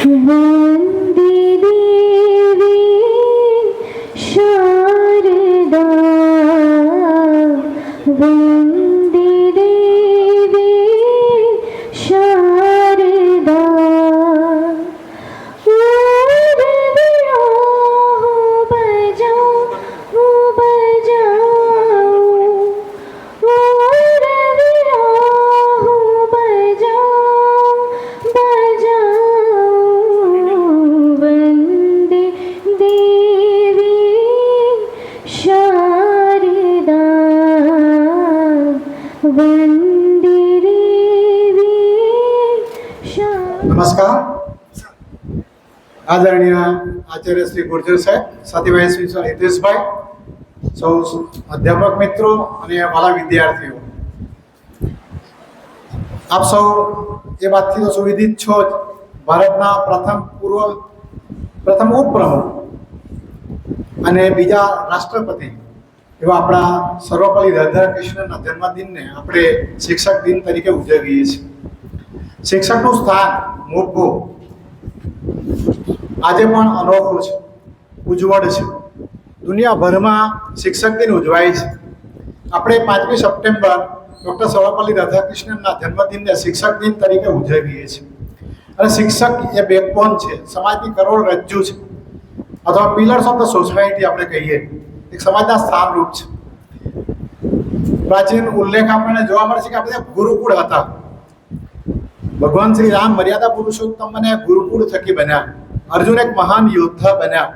वन्दे देवी शारदा वन्दे देवी शारदा नमस्कार। आदरणीय आचार्य श्री गुर्जर साहेब, साथीभाई श्री हितेश भाई, सौ अध्यापक मित्रों અને વાલા વિદ્યાર્થીઓ, આપ સૌ એ વાતથી તો સુવિદિત છો જ, ભારતના પ્રથમ ઉપપ્રમુખ અને બીજા રાષ્ટ્રપતિ એવા આપણા સર્વપલ્લી રાધાકૃષ્ણના જન્મદિનને આપણે શિક્ષક દિન તરીકે ઉજવીએ છીએ। શિક્ષકનું સ્થાન મોભું આજે પણ અનોખું છે, ઉજ્જવળ છે। દુનિયાભરમાં શિક્ષક દિન ઉજવાય છે। આપણે 5મી સપ્ટેમ્બર ડૉક્ટર સર્વપલ્લી રાધાકૃષ્ણનના જન્મદિનને શિક્ષક દિન તરીકે ઉજવીએ છીએ। અને શિક્ષક એ બેકબોન છે, સમાજની કરોડરજ્જુ છે, અથવા પિલર્સ ઓફ ધ સોસાયટી આપણે કહીએ, એક સમાજના સ્થાનરૂપ છે। પ્રાચીન ઉલ્લેખ આપણને જોવા મળે છે કે આપણે ગુરુકુળ હતા। ભગવાન શ્રી રામ મર્યાદા પુરુષોત્તમ અને ગુરુકુળ થકી બન્યા, અર્જુન એક મહાન યોદ્ધા બન્યા,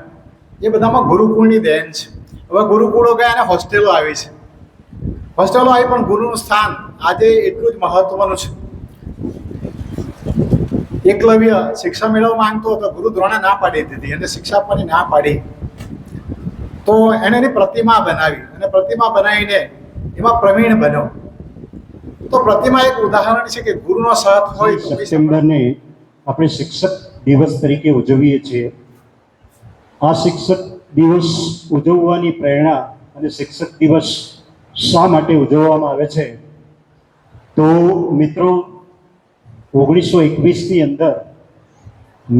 એ બધામાં ગુરુકુળની દેન છે। હવે ગુરુકુળો ગયા અને હોસ્ટેલો આવી છે। હોસ્ટેલો આવી પણ ગુરુનું સ્થાન આજે એટલું જ મહત્વનું છે। એકલવ્ય શિક્ષા મેળવવા માંગતો હતો, ગુરુ દ્રોણે ના પાડી દીધી અને શિક્ષા આપવાની ના પાડી, તો એને એની પ્રતિમા બનાવી અને પ્રતિમા બનાવીને એમાં પ્રવીણ બન્યો। તો પ્રતિમા એક ઉદાહરણ છે કે ગુરુનો સાથ હોય। સપ્ટેમ્બરને આપણે શિક્ષક દિવસ તરીકે ઉજવીએ છીએ। આ શિક્ષક દિવસ ઉજવવાની પ્રેરણા અને શિક્ષક દિવસ શા માટે ઉજવવામાં આવે છે, તો મિત્રો 1921ની અંદર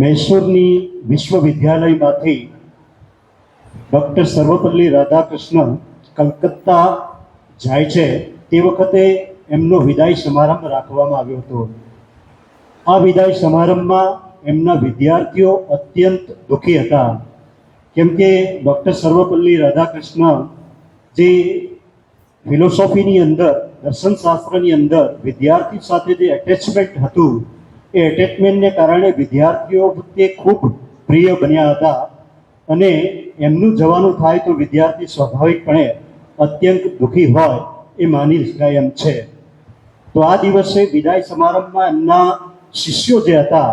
મૈસૂરની વિશ્વવિદ્યાલયમાંથી ડૉક્ટર સર્વપલ્લી રાધાકૃષ્ણ કલકત્તા જાય છે। તે વખતે એમનો વિદાય સમારંભ રાખવામાં આવ્યો હતો। આ વિદાય સમારંભમાં એમના વિદ્યાર્થીઓ અત્યંત દુઃખી હતા, કેમ કે ડૉક્ટર સર્વપલ્લી રાધાકૃષ્ણ જે ફિલોસોફીની અંદર, દર્શનશાસ્ત્રની અંદર વિદ્યાર્થી સાથે જે એટેચમેન્ટ હતું, એ એટેચમેન્ટને કારણે વિદ્યાર્થીઓ તે ખૂબ પ્રિય બન્યા હતા અને એમનું જવાનું થાય તો વિદ્યાર્થી સ્વાભાવિકપણે અત્યંત દુઃખી હોય એ માની શકાય એમ છે। તો આ દિવસે વિદાય સમારંભમાં એમના શિષ્યો જે હતા,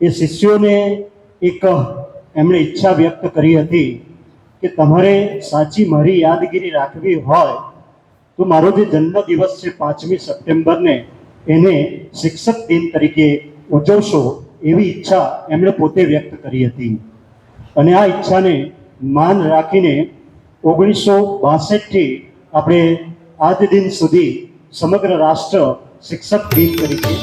એ શિષ્યોને એક એમણે ઈચ્છા વ્યક્ત કરી હતી કે તમારે સાચી મારી યાદગીરી રાખવી હોય તો મારો જે જન્મદિવસ છે 5મી સપ્ટેમ્બરને એને શિક્ષક દિન તરીકે ઉજવશો, એવી ઈચ્છા એમણે પોતે વ્યક્ત કરી હતી। અને આ ઈચ્છાને માન રાખીને 1962થી આપણે આજ દિન સુધી સમગ્ર રાષ્ટ્ર શિક્ષક દિન તરીકે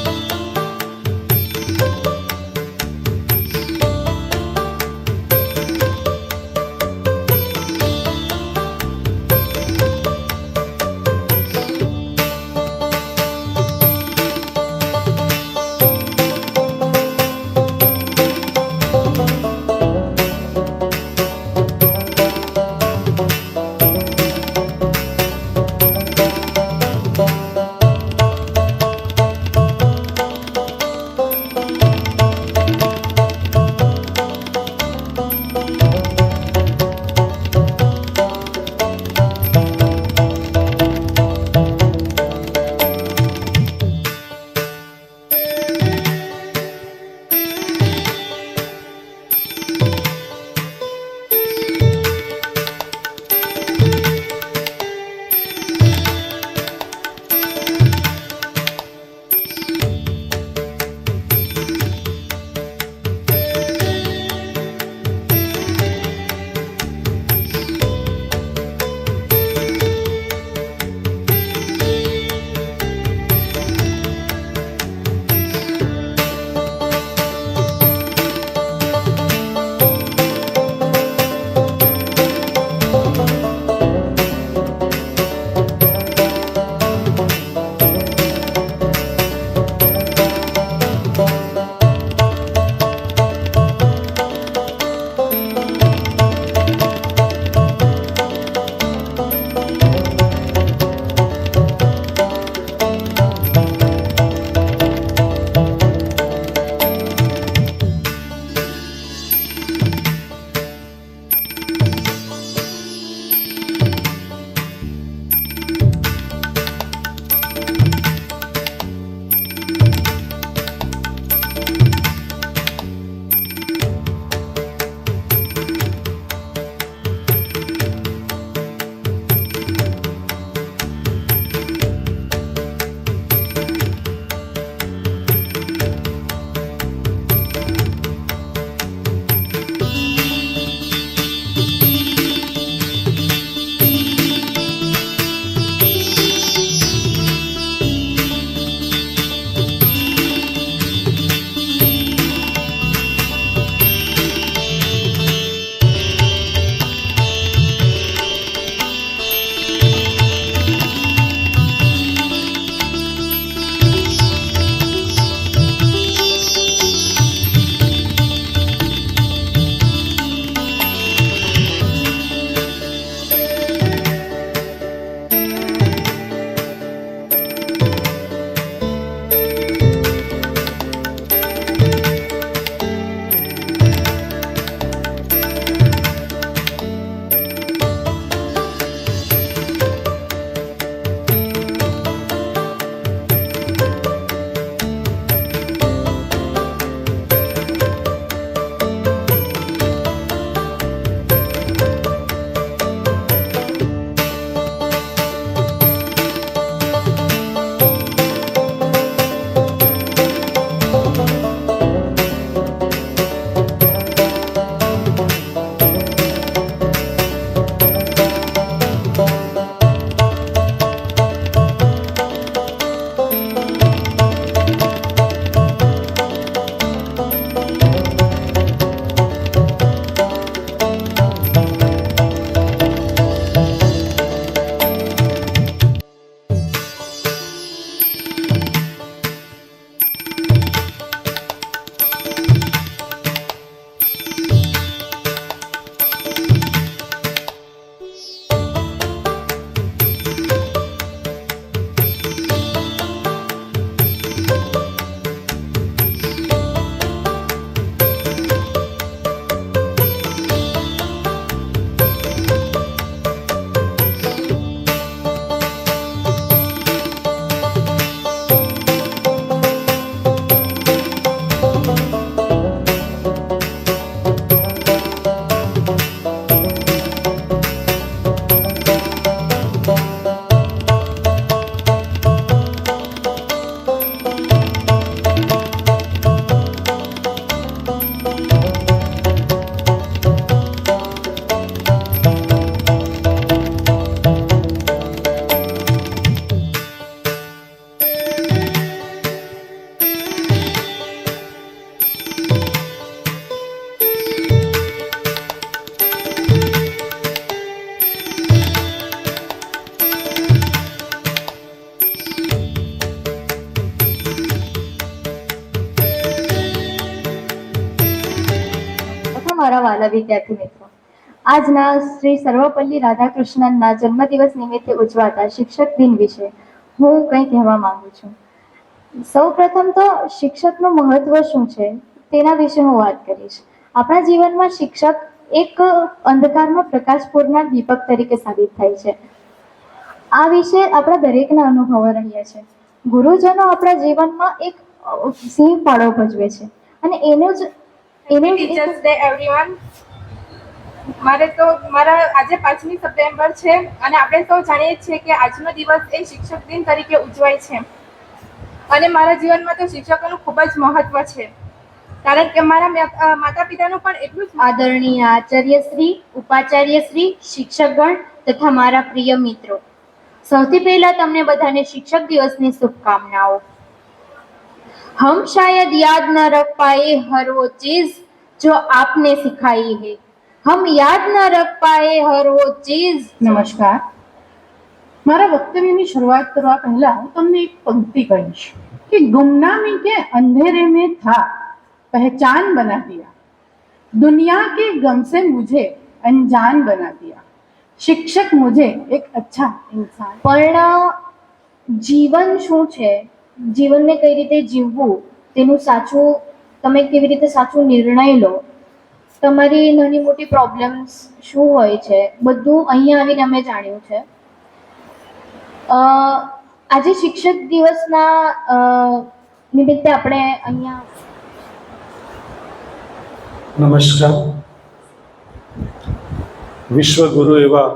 મારા વાલા વિદ્યાર્થી મિત્રો, આજના શ્રી સર્વપલ્લી રાધાકૃષ્ણનના જન્મદિવસ નિમિત્તે ઉજવાતા શિક્ષક દિન વિશે હું કંઈ કહેવા માંગુ છું. સૌપ્રથમ તો શિક્ષકનું મહત્વ શું છે તેના વિશે હું વાત કરીશ. આપણા જીવનમાં શિક્ષક એક અંધકારમાં પ્રકાશ પૂરનાર દીપક તરીકે સાબિત થાય છે. આ વિશે આપણા દરેકના અનુભવો રહ્યા છે. ગુરુજનો આપણા જીવનમાં એક સિંહ ફાળો ભજવે છે અને એનું જ ટીચર્સ ડે એવરીવન. મારા આજે 5મી સપ્ટેમ્બર છે અને આપણે સૌ જાણીએ છીએ કે આજનો દિવસ એ શિક્ષક દિન તરીકે ઉજવાય છે. અને મારા જીવનમાં તો શિક્ષકોનું ખૂબ જ મહત્વ છે, કારણ કે મારા માતા પિતાનું પણ એટલું જ. આદરણીય આચાર્યશ્રી, ઉપાચાર્યશ્રી, શિક્ષકગણ તથા મારા પ્રિય મિત્રો, સૌથી પહેલા તમને બધાને શિક્ષક દિવસની શુભકામનાઓ. हम शायद याद न रख पाए हर वो चीज जो आपने सिखाई है. हम याद न रख पाए हर वो चीज. નમસ્કાર. મારા વક્તવ્યની શરૂઆત કરવા પહેલા હું તમને એક પંક્તિ કહીશ કે ગુમનામી કે અંધેરે में था, पहचान बना दिया, दुनिया के गम से मुझे अनजान बना दिया, शिक्षक मुझे एक अच्छा इंसान. પણ જીવન શું છે, જીવનને કઈ રીતે જીવવું, તેનું સાચું તમે કેવી રીતે સાચું નિર્ણય લો, તમારી નાની મોટી પ્રોબ્લેમ્સ શું હોય છે, બધું અહીંયા આવીને અમે જાણ્યું છે. આજે શિક્ષક દિવસના નિમિત્તે આપણે અહીંયા નમસ્કાર. વિશ્વગુરુ એવા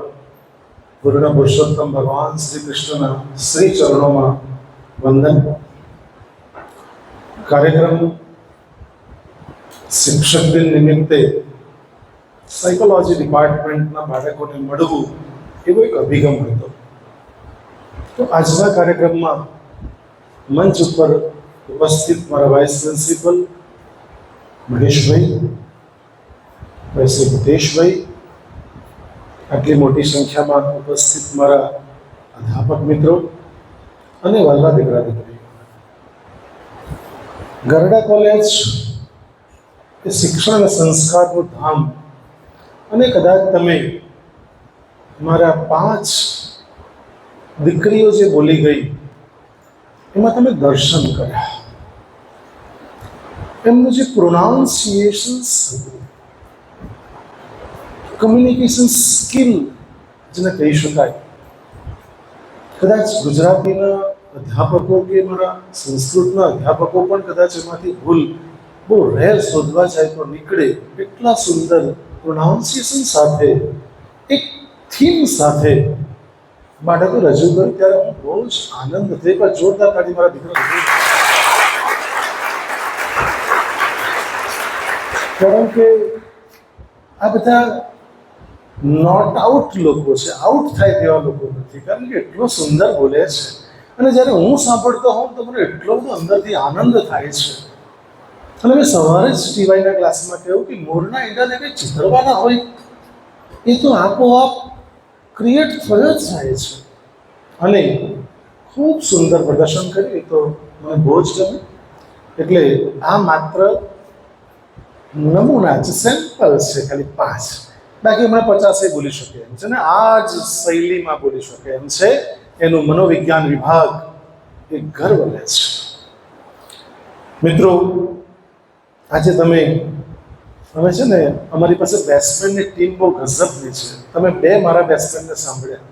પૂર્ણ પુરુષોત્તમ ભગવાન શ્રી કૃષ્ણના શ્રી ચરણોમાં વંદન. કાર્યક્રમ શિક્ષક દિન નિમિત્તે સાયકોલોજી ડિપાર્ટમેન્ટના બાળકોને મળવું એવો એક અભિગમ હતો. તો આજના કાર્યક્રમમાં મંચ ઉપર ઉપસ્થિત મારા વાઇસ પ્રિન્સિપલ મહેશભાઈ, વૈશ્ય ભૂતેશભાઈ, આટલી મોટી સંખ્યામાં ઉપસ્થિત મારા અધ્યાપક મિત્રો અને વહાલા દીકરા દીકરીઓ, ગરડા કોલેજ એ શિક્ષણ અને સંસ્કારનું ધામ. અને કદાચ તમે મારા 5 દીકરીઓ જે બોલી ગઈ એમાં તમે દર્શન કર્યા, એમનું જે પ્રોનાઉન્સિએશન્સ હતું, કમ્યુનિકેશન સ્કિલ જેને કહી શકાય. કદાચ ગુજરાતીના અધ્યાપકો કે મારા સંસ્કૃતના અધ્યાપકો પણ કદાચ એમાંથી ભૂલ બહુ રેર શોધવા જાય તો નીકળે. એટલા સુંદર પ્રોનાઉન્સિએશન સાથે, એક થીમ સાથે બાળકો રજૂ કર્યું ત્યારે હું બહુ જ આનંદ થઈ. પણ જોરદાર તાળી મારા દીકરા. કારણ કે આ બધા નોટ આઉટ લોકો છે, આઉટ થાય તેવા લોકો નથી. કારણ કે એટલો સુંદર બોલે છે અને જ્યારે હું સાંભળતો હોઉં તો મને એટલો બધો અંદરથી આનંદ થાય છે. અને મેં સવારે જ ટીવાયના ક્લાસમાં કહ્યું કે મોરના ઈંડાને કંઈ ચિતરવાના હોય એ તો આપોઆપ ક્રિએટ થયો જ જાય છે. અને ખૂબ સુંદર પ્રદર્શન કર્યું, એ તો મને બહુ જ ગમે. એટલે આ માત્ર નમૂના છે, સેમ્પલ છે, ખાલી 5. બાકી હમણાં 50 બોલી શકે એમ છે ને આ જ શૈલીમાં બોલી શકે એમ છે. એનું મનોવિજ્ઞાન વિભાગ એ ગર્વ લે છે. મિત્રો, આજે અમે છે ને અમારી પાસે બેસ્ટફ્રેન્ડની ટીમ બહુ ગજબની છે. તમે 2 મારા બેસ્ટફ્રેન્ડને સાંભળ્યા,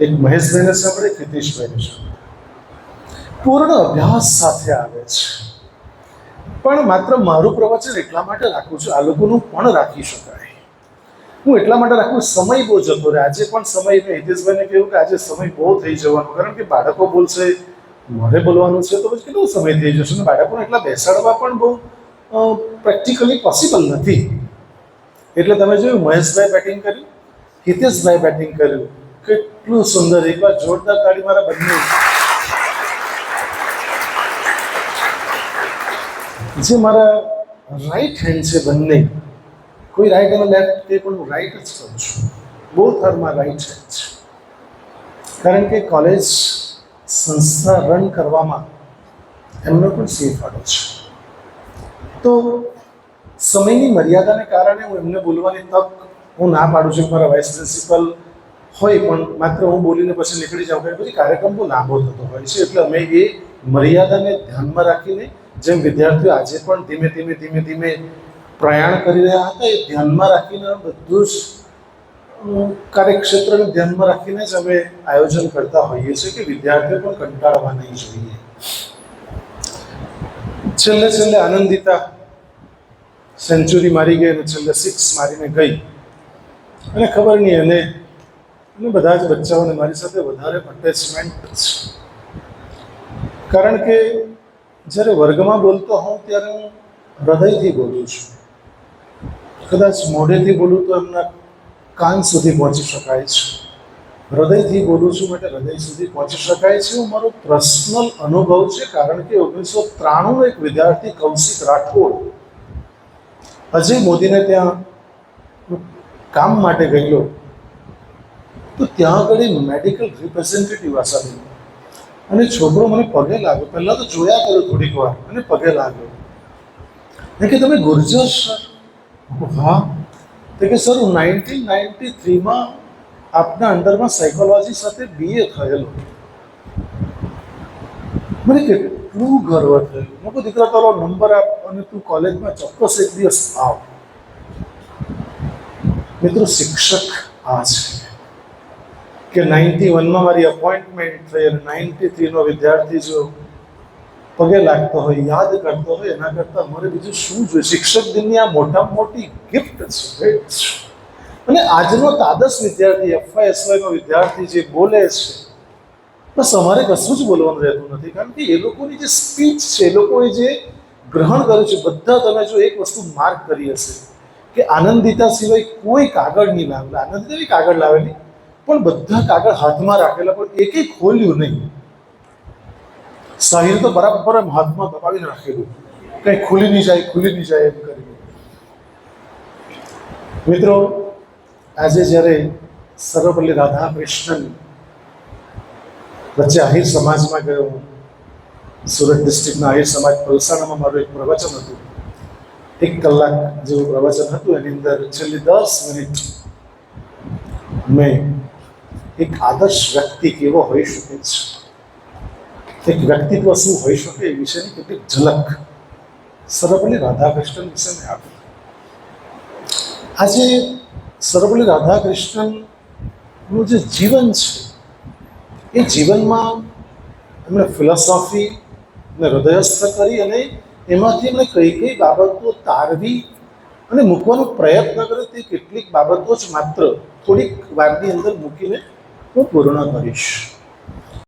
એક મહેશભાઈને સાંભળે, હિતેશભાઈને સાંભળે. પૂર્ણ અભ્યાસ સાથે આવે છે. પણ માત્ર મારું પ્રવચન એટલા માટે રાખું છું, આ લોકોનું પણ રાખી શકાય. હું એટલા માટે રાખું, સમય બહુ જતો રહે. આજે પણ સમય, મેં હિતેશભાઈને કહ્યું કે આજે સમય બહુ થઈ જવાનો, કારણ કે બાળકો બોલશે, મારે બોલવાનું છે, તો પછી કેટલો સમય થઈ જશે. ને બાળકોને એટલા બેસાડવા પણ બહુ પ્રેક્ટિકલી પોસિબલ નથી. એટલે તમે જોયું, મહેશભાઈ બેટિંગ કર્યું, હિતેશભાઈ બેટિંગ કર્યું. કેટલું સુંદર! એકવાર જોરદાર તાળી મારા બંને. જે મારા રાઈટ હેન્ડ છે બંને, કોઈ રાઈટ અને લેફ્ટ તે પણ હું રાઈટ જ કરું છું. Both are my right hand છે. કારણ કે કોલેજ સંસ્થા રન કરવામાં એમનો પણ સી ફાળો છે. તો સમયની મર્યાદાને કારણે હું એમને બોલવાની તક હું ના પાડું છું. મારા વાઇસ પ્રિન્સિપલ હોય પણ માત્ર હું બોલીને પછી નીકળી જાઉં, કે પછી કાર્યક્રમ બહુ લાંબો થતો હોય છે. એટલે અમે એ મર્યાદાને ધ્યાનમાં રાખીને, જેમ વિદ્યાર્થીઓ આજે પણ ધીમે ધીમે ધીમે ધીમે પ્રયાણ કરી રહ્યા હતા, એ ધ્યાનમાં રાખીને બધું જ કાર્યક્ષેત્રને ધ્યાનમાં રાખીને જ અમે આયોજન કરતા હોઈએ છીએ કે વિદ્યાર્થીઓ પણ કંટાળવા નહીં જોઈએ. છેલ્લે છેલ્લે આનંદિતા સેન્ચુરી મારી ગઈ અને છેલ્લે 6 મારીને ગઈ, અને ખબર નહીં અને બધા જ બચ્ચાઓને મારી સાથે વધારે અટેચમેન્ટ છે. કારણ કે જ્યારે વર્ગમાં બોલતો હોઉં ત્યારે હું હૃદયથી બોલું છું. કદાચ મોઢેથી બોલું તો એમના કાન સુધી પહોંચી શકાય છે. હૃદયથી બોલું છું માટે હૃદય સુધી પહોંચી શકાય છે. હું મારો પર્સનલ અનુભવ છે. કારણ કે 1993 એક વિદ્યાર્થી કૌશિક રાઠોડ અજય મોદીને ત્યાં કામ માટે ગયેલો, તો ત્યાં આગળ મેડિકલ રિપ્રેઝેન્ટેટિવ આસામી, અને છોકરો મને પગે લાગ્યો. પહેલાં તો જોયા કર્યો થોડીક વાર અને પગે લાગ્યો. કે તમે ગુર્જર સર? હા. તો કે સર હું 1993માં આપના અંડરમાં સાયકોલોજી સાથે BA થયેલો. મને કેટલું ગર્વ થયું. મેં કહ્યું દીકરા તારો નંબર આપ અને તું કોલેજમાં ચોક્કસ એક દિવસ આવ. મિત્રો, શિક્ષક આ છે કે 91માં મારી અપોઇન્ટમેન્ટ થઈ અને 93નો વિદ્યાર્થી જો પગે લાગતો હોય, યાદ કરતો હોય, એના કરતાં મારે બીજું શું જોઈએ? શિક્ષક દિનની આ મોટામાં મોટી ગિફ્ટ છે, ભેટ છે. અને આજનો તાદસ વિદ્યાર્થી, FYSYનો વિદ્યાર્થી જે બોલે છે, બસ અમારે કશું જ બોલવાનું રહેતું નથી. કારણ કે એ લોકોની જે સ્પીચ છે, એ લોકોએ જે ગ્રહણ કર્યું છે, બધા તમે જો એક વસ્તુ માર્ક કરી હશે કે આનંદિતા સિવાય કોઈ કાગળ નહીં લાવેલા. આનંદિતા બી કાગળ લાવેલી, પણ બધા કાગળ હાથમાં રાખેલા, પણ એકેય ખોલ્યું નહીં. સાહિર તો બરાબર એમ હાથમાં દબાવીને રાખેલું, કંઈ ખુલી નહીં જાય એમ કરીને. મિત્રો, આજે જ્યારે સર્વપલ્લી રાધાકૃષ્ણન વચ્ચે આહિર સમાજમાં ગયો, સુરત ડિસ્ટ્રિક્ટના આહિર સમાજ પલસાણામાં મારું એક પ્રવચન હતું. 1 કલાક જેવું પ્રવચન હતું. એની અંદર છેલ્લી 10 મિનિટ મેં એક આદર્શ વ્યક્તિ કેવો હોઈ શકે છે, એક વ્યક્તિત્વ શું હોઈ શકે એ વિશેની કેટલીક ઝલક સર્વપલ્લી રાધાકૃષ્ણન વિશે મેં આપી. આજે સર્વપલ્લી રાધાકૃષ્ણનનું જે જીવન છે, એ જીવનમાં એમણે ફિલોસોફી ને હૃદયસ્થ કરી અને એમાંથી એમણે કઈ કઈ બાબતો તારવી અને મૂકવાનો પ્રયત્ન કર્યો, તે કેટલીક બાબતો જ માત્ર થોડીક વારની અંદર મૂકીને હું પૂર્ણ કરીશ.